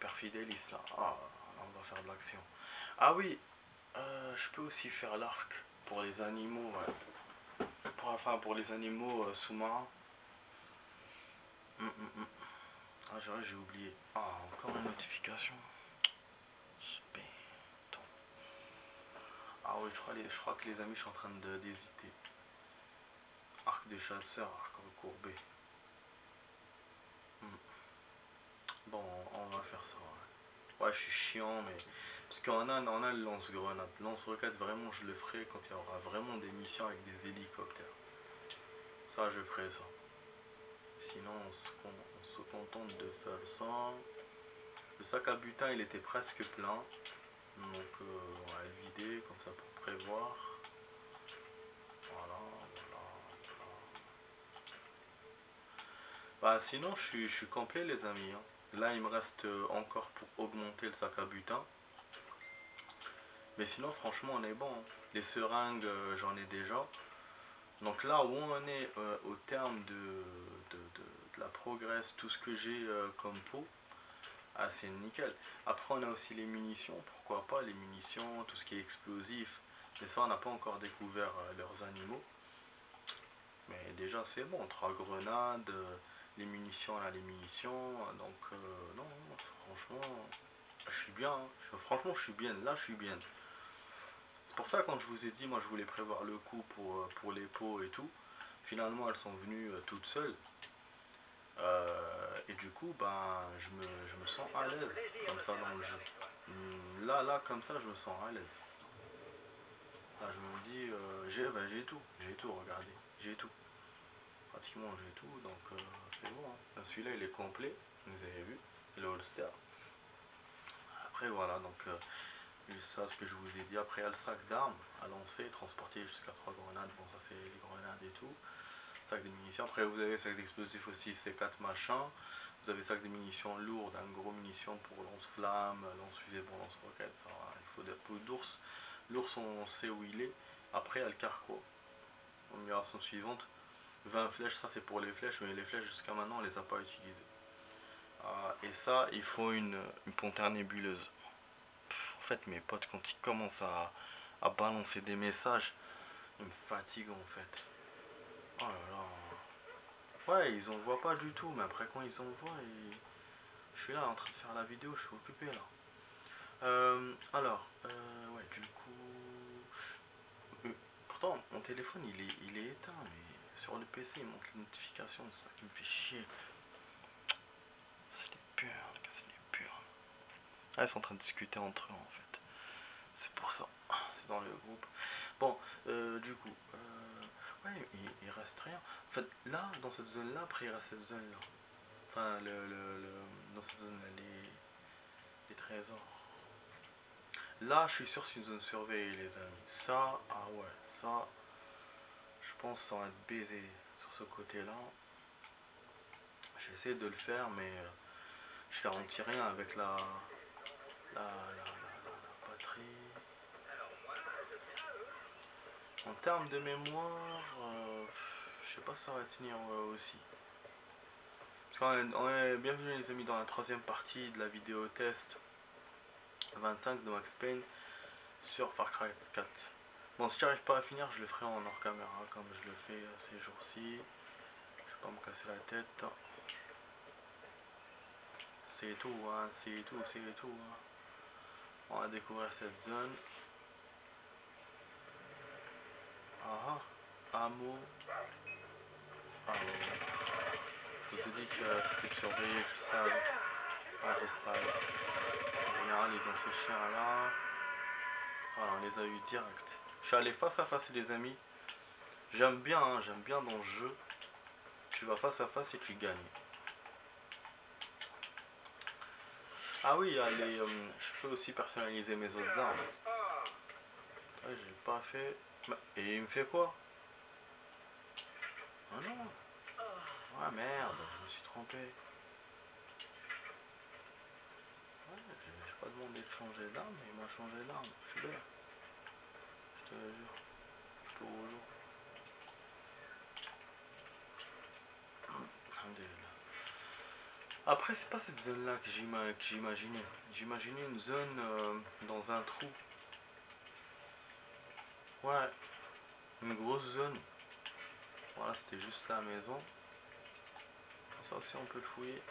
Père Fidelis là. Ah, là, on va faire de l'action. Ah oui, je peux aussi faire l'arc pour les animaux, ouais. Enfin, pour les animaux sous-marins. Ah, j'ai oublié. Ah, encore une notification. Attends. Ah oui, je crois que les amis, je suis en train d'hésiter. Arc des chasseurs, arc recourbé. Bon, on va faire ça. Ouais, je suis chiant, mais... Parce qu'on a le lance-grenade. Lance-roquette, vraiment, je le ferai quand il y aura vraiment des missions avec des hélicoptères. Ça, je ferai ça. Sinon, on se contente de faire ça. Le sac à butin, il était presque plein. Donc, on va le vider, comme ça, pour prévoir. Voilà, voilà, voilà. Bah, sinon, je suis complet, les amis. Hein. Là, il me reste encore pour augmenter le sac à butin. Mais sinon, franchement, on est bon. Hein. Les seringues, j'en ai déjà. Donc là où on est au terme de la progresse, tout ce que j'ai comme pot, ah, c'est nickel. Après, on a aussi les munitions. Pourquoi pas les munitions, tout ce qui est explosif. Mais ça, on n'a pas encore découvert leurs animaux. Mais déjà, c'est bon. 3 grenades, les munitions, on a les munitions. Donc, non, franchement, je suis bien. Hein. Franchement, je suis bien. Là, je suis bien. C'est pour ça quand je vous ai dit, moi je voulais prévoir le coup pour les pots et tout. Finalement elles sont venues toutes seules. Et du coup ben je me sens à l'aise comme ça dans le jeu. Là comme ça je me sens à l'aise. Là je me dis j'ai tout, regardez, j'ai tout. Pratiquement j'ai tout, donc c'est bon. Hein. Celui-là il est complet, vous avez vu, le holster. Après voilà donc ça, ce que je vous ai dit. Après, il y a le sac d'armes à lancer, transporter jusqu'à 3 grenades. Bon, ça c'est les grenades et tout. Sac de munitions. Après, vous avez le sac d'explosifs aussi, c'est 4 machins. Vous avez le sac de munitions lourdes, un gros munition pour lance-flamme, lance-fusée pour lance-roquette. Il faut des peu d'ours. L'ours, on sait où il est. Après, il y a le carquois. Numération suivante 20 flèches, ça c'est pour les flèches, mais les flèches jusqu'à maintenant, on les a pas utilisées. Et ça, il faut une panthère nébuleuse. En fait, mes potes, quand ils commencent à balancer des messages, ils me fatiguent en fait. Oh là là. Ouais, ils envoient pas du tout, mais après quand ils envoient, je suis là en train de faire la vidéo, je suis occupé là. Ouais, du coup... pourtant, mon téléphone il est éteint, mais sur le PC il montre les notifications, c'est ça qui me fait chier. C'est des purs, c'est des purs. Ah, ils sont en train de discuter entre eux en fait. C'est pour ça, c'est dans le groupe. Bon, du coup, ouais, il reste rien. En fait, là, dans cette zone-là, après, il reste cette zone-là. Enfin, dans cette zone-là, les trésors. Là, je suis sûr que c'est une zone surveillée, les amis. Ça, ah ouais, ça, je pense que ça va être baisé sur ce côté-là. J'essaie de le faire, mais je garantis rien avec la batterie. En termes de mémoire, je sais pas si ça va tenir aussi. Bienvenue les amis dans la troisième partie de la vidéo test 25 de Max Payne sur Far Cry 4. Bon, si j'arrive pas à finir, je le ferai en hors caméra comme je le fais ces jours-ci. Je vais pas me casser la tête. C'est tout, hein, c'est tout, c'est tout. Hein. On va découvrir cette zone. Ah ah, hameau. Ah ouais. Je te dis que c'était surveillé, je savais. Ah, je savais. Général, ils ont ces chiens là. Ah, on les a eu direct. Je suis allé face à face les amis. J'aime bien dans le jeu. Tu vas face à face et tu gagnes. Ah oui, je peux aussi personnaliser mes autres armes. Ouais, j'ai pas fait. Et il me fait quoi? Ah non. Ah merde, je me suis trompé. Ouais, j'ai pas demandé de changer d'arme, mais il m'a changé d'arme. Je suis bête. Je te jure. Je te jure. Alhamdulillah. Après, c'est pas cette zone-là que j'imaginais. J'imaginais une zone dans un trou. Ouais, une grosse zone. Voilà, c'était juste la maison. Ça aussi, on peut le fouiller.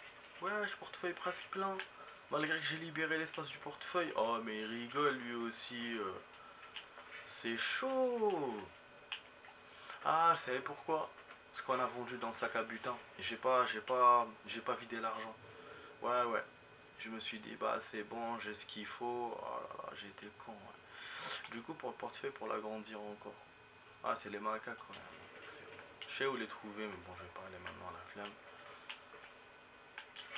Ouais, ce portefeuille presque plein. Malgré que j'ai libéré l'espace du portefeuille. Oh, mais il rigole lui aussi. C'est chaud. Ah, vous savez pourquoi? Parce qu'on a vendu dans le sac à butin. J'ai pas vidé l'argent. Ouais, ouais. Je me suis dit, bah c'est bon, j'ai ce qu'il faut. Oh là là, j'ai été con. Ouais. Du coup, pour le portefeuille, pour l'agrandir encore. Ah, c'est les macaques, ouais. Je sais où les trouver, mais bon, je vais pas aller maintenant, la flemme.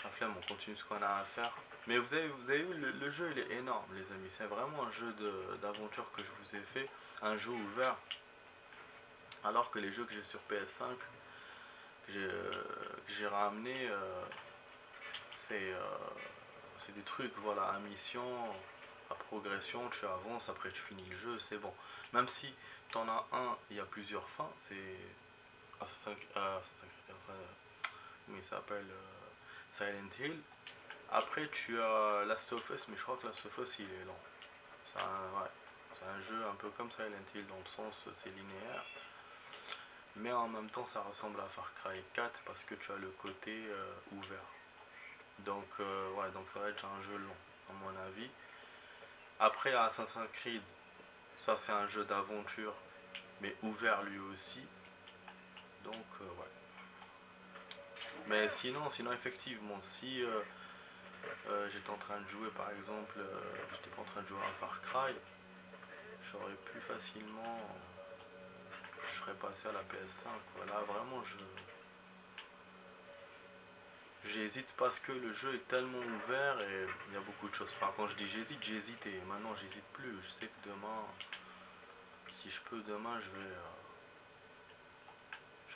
La flemme, on continue ce qu'on a à faire. Mais vous avez vu, le jeu, il est énorme, les amis. C'est vraiment un jeu d'aventure que je vous ai fait. Un jeu ouvert. Alors que les jeux que j'ai sur PS5, que j'ai ramené, c'est c'est des trucs, voilà, à mission, à progression, tu avances, après tu finis le jeu, c'est bon. Même si tu en as un, il y a plusieurs fins, c'est comment il s'appelle, Silent Hill. Après tu as Last of Us, mais je crois que Last of Us il est lent. Ouais, c'est un jeu un peu comme Silent Hill dans le sens c'est linéaire. Mais en même temps ça ressemble à Far Cry 4 parce que tu as le côté ouvert. Donc ouais, donc ça va être un jeu long à mon avis. Après Assassin's Creed, ça c'est un jeu d'aventure mais ouvert lui aussi. Donc ouais. Mais sinon effectivement, si j'étais en train de jouer par exemple, j'étais pas en train de jouer à Far Cry, j'aurais plus facilement, je serais passé à la PS5. Voilà, vraiment j'hésite parce que le jeu est tellement ouvert et il y a beaucoup de choses. Enfin, quand je dis j'hésite et maintenant j'hésite plus. Je sais que demain, si je peux, demain je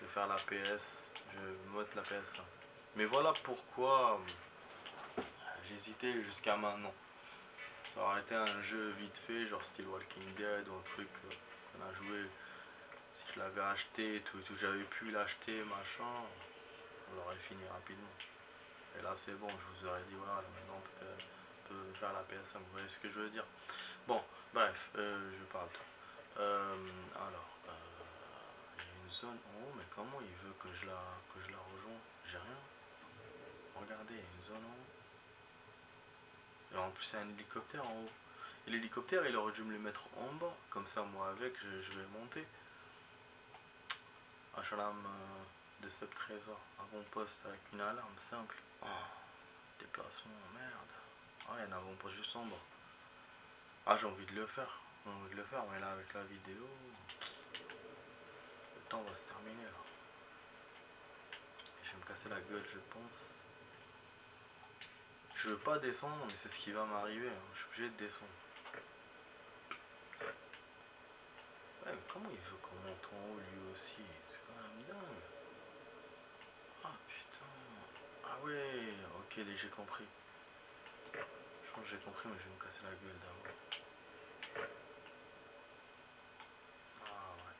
vais faire la PS, je vais me mettre la PS5. Mais voilà pourquoi j'hésitais jusqu'à maintenant. Ça aurait été un jeu vite fait, genre style Walking Dead ou un truc qu'on a joué. Si je l'avais acheté, tout j'avais pu l'acheter, machin, on l'aurait fini rapidement. Et là c'est bon, je vous aurais dit voilà, maintenant on peut faire la PS5, vous voyez ce que je veux dire. Bon, bref, je parle trop. Alors, il y a une zone en haut, mais comment il veut que je la rejoins? J'ai rien. Regardez, il y a une zone en haut. Et en plus, il y a un hélicoptère en haut. Et l'hélicoptère, il aurait dû me le mettre en bas. Comme ça, moi, avec, je vais monter. HLM de ce trésor. Avant-poste avec une alarme simple. Oh, déplacement, merde. Ah, il y a un avant-poste juste en bas. Ah, j'ai envie de le faire. J'ai envie de le faire, mais là, avec la vidéo, le temps va se terminer, là. Je vais me casser la gueule, je pense. Je veux pas descendre, mais c'est ce qui va m'arriver. Hein. Je suis obligé de descendre. Ouais, mais comment il veut qu'on monte en haut lui aussi? C'est quand même dingue. Ah putain. Ah ouais, ok, j'ai compris. Je pense que j'ai compris, mais je vais me casser la gueule d'abord. Ah ouais.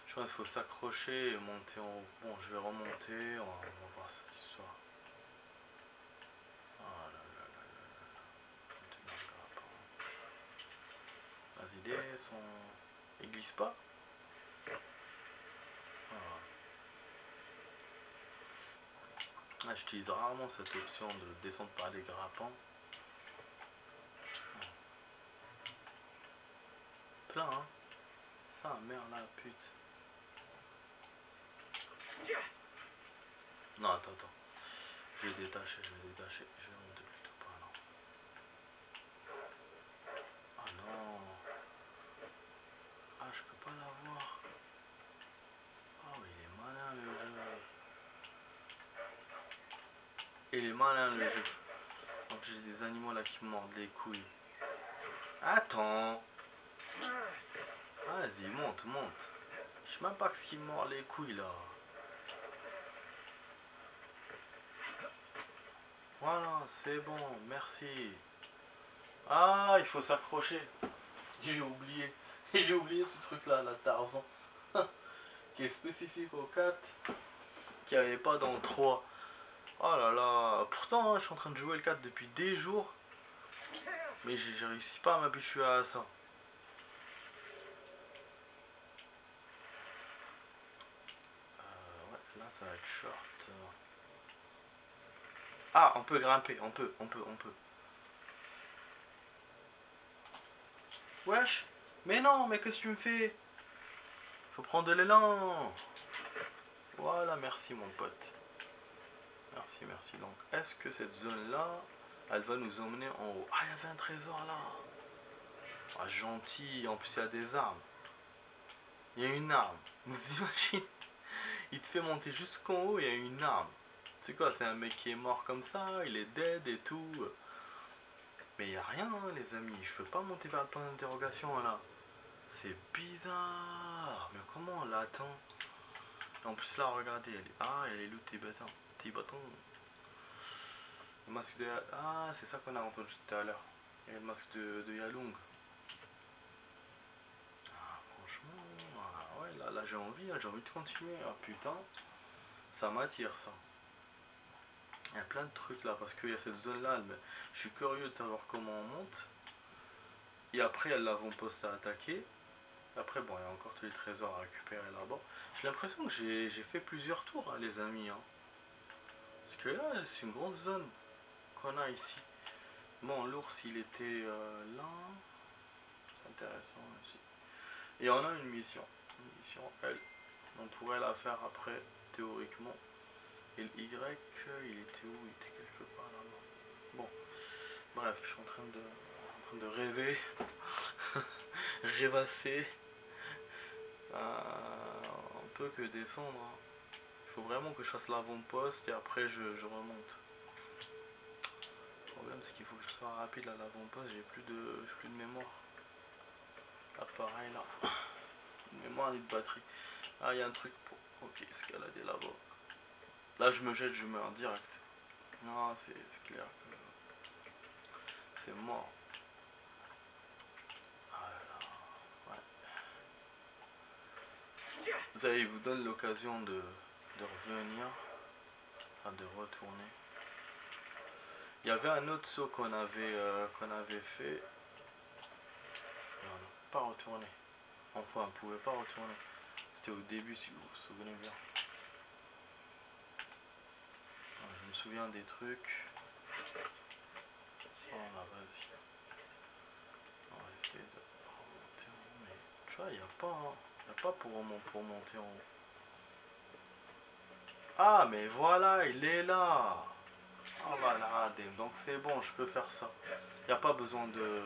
Je pense qu'il faut s'accrocher et monter en haut. Bon, je vais remonter, on va voir cette histoire. Ah là là là là là. Vas-y, descends. Il glisse pas? Ah. Ah, j'utilise rarement cette option de descendre par des grappins. Plein, hein. Ça, merde, la pute. Non, attends. Je vais détacher. Je vais monter plutôt par là. Ah non. Ah, je peux pas l'avoir. Oh, il est malin le jeu. Il est malin le jeu. Donc j'ai des animaux là qui me mordent les couilles. Attends. Vas-y, monte. Je sais même pas ce qui me mord les couilles là. Voilà, c'est bon, merci. Ah, il faut s'accrocher. J'ai oublié. J'ai oublié ce truc là, la Tarzan. Qui est spécifique au 4. Qu'il n'y avait pas dans le 3. Oh là là. Pourtant, je suis en train de jouer le 4 depuis des jours. Mais j'ai réussi pas à m'habituer à ça. Ouais, là ça va être short. Ah, on peut grimper, on peut. Wesh. Mais non, mais qu'est-ce que tu me fais? Faut prendre de l'élan. Voilà, merci mon pote. Merci. Donc, est-ce que cette zone-là, elle va nous emmener en haut? Ah, il y avait un trésor là. Ah, gentil. En plus, il y a des armes. Il y a une arme. Vous imaginez? Il te fait monter jusqu'en haut, il y a une arme. C'est quoi? C'est un mec qui est mort comme ça, il est dead et tout. Mais il n'y a rien, hein, les amis. Je peux pas monter vers le point d'interrogation là. C'est bizarre. Mais comment on l'attend? En plus, là, regardez. Elle est où tes bâtons? Tes bâtons. Le masque de... Ah, c'est ça qu'on a entendu tout à l'heure. Il y a le masque de Yalung. Ah, franchement, ah, ouais, là j'ai envie, hein, j'ai envie de continuer. Ah putain, ça m'attire ça. Il y a plein de trucs là, parce qu'il y a cette zone là, mais je suis curieux de savoir comment on monte. Et après, il y a l'avant-poste à attaquer. Après, bon, il y a encore tous les trésors à récupérer là-bas. J'ai l'impression que j'ai fait plusieurs tours, hein, les amis. Hein. Parce que là, c'est une grande zone qu'on a ici. Bon, l'ours, il était là. C'est intéressant aussi. Et on a une mission. Une mission, elle. On pourrait la faire après, théoriquement. Et le Y, il était où? Il était quelque part là-bas. Bon, bref, je suis en train de rêver. Rêvasser. On peut que descendre. Hein. Il faut vraiment que je fasse l'avant-poste et après je remonte. Le problème c'est qu'il faut que je sois rapide à l'avant-poste, j'ai plus de mémoire. Ah pareil là. Une mémoire et de batterie. Ah il y a un truc pour. Ok, escalader là-bas. Là je me jette, je meurs direct. Non c'est clair que c'est mort. Ah là là. Ouais. Vous savez, il vous donne l'occasion de revenir. Enfin de retourner. Il y avait un autre saut qu'on avait fait. Et on n'a pas retourné. Enfin, on ne pouvait pas retourner. C'était au début, si vous vous souvenez bien. Je me souviens des trucs. Oh là, vas-y. On va essayer de remonter en haut. Mais tu vois, il n'y a pas, hein. Y a pas pour monter en haut. Ah, mais voilà, il est là. Ah, voilà, donc c'est bon, je peux faire ça. Il n'y a pas besoin de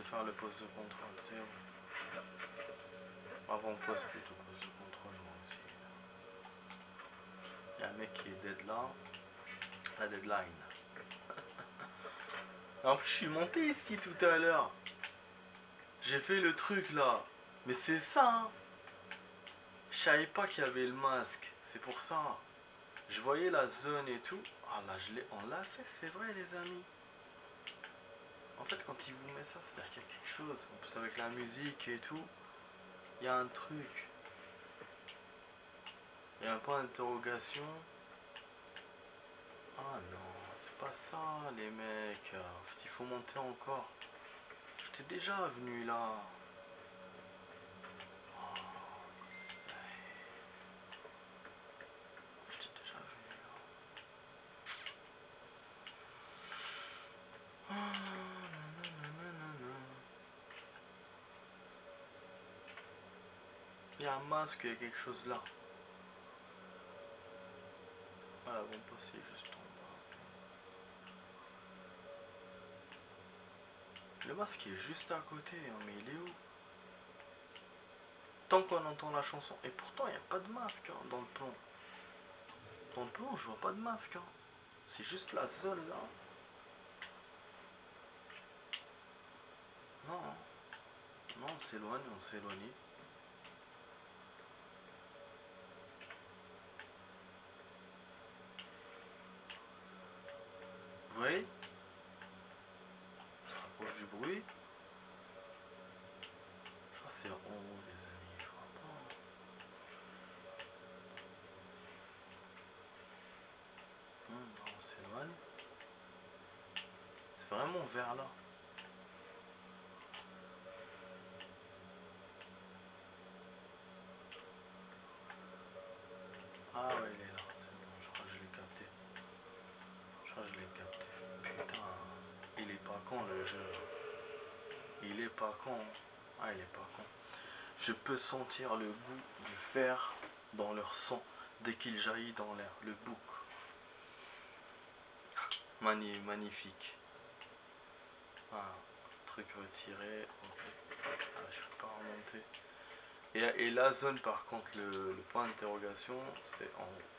faire le poste de contrôle. C'est bon. Avant poste plutôt, poste de contrôle, moi aussi. Il y a un mec qui est dead là. La deadline. En plus, je suis monté ici tout à l'heure. J'ai fait le truc là. Mais c'est ça, hein. Je savais pas qu'il y avait le masque. C'est pour ça. Je voyais la zone et tout. Ah là, on l'a fait, c'est vrai, les amis. En fait, quand il vous met ça, c'est-à-dire qu'il y a quelque chose. En plus, avec la musique et tout, il y a un truc. Il y a un point d'interrogation. Ah non, c'est pas ça, les mecs. En fait, il faut monter encore. J'étais déjà venu là. Oh, j'étais déjà venu là. Ah, nanana. Il y a un masque, il y a quelque chose là. Voilà, bon, passer juste en bas. Le masque est juste à côté, hein, mais il est où? Tant qu'on entend la chanson. Et pourtant, il n'y a pas de masque hein, dans le plan. Dans le plan, je vois pas de masque. Hein. C'est juste la zone là. Non, hein. Non, on s'éloigne, on s'éloigne. Vous voyez? On se rapproche du bruit. Je crois que c'est en haut, les amis. Je crois pas. vraiment vers là. Ah ouais, il est là. C'est bon, je crois que je l'ai capté. Je crois que je l'ai capté. Putain, il est pas con le jeu. Il est pas con. Ah, il est pas con. Je peux sentir le goût du fer dans leur sang dès qu'il jaillit dans l'air. Le bouc. Magnifique. Ah, truc retiré. Ok. Ah, je peux pas remonter. Et la zone par contre, le point d'interrogation, c'est en haut.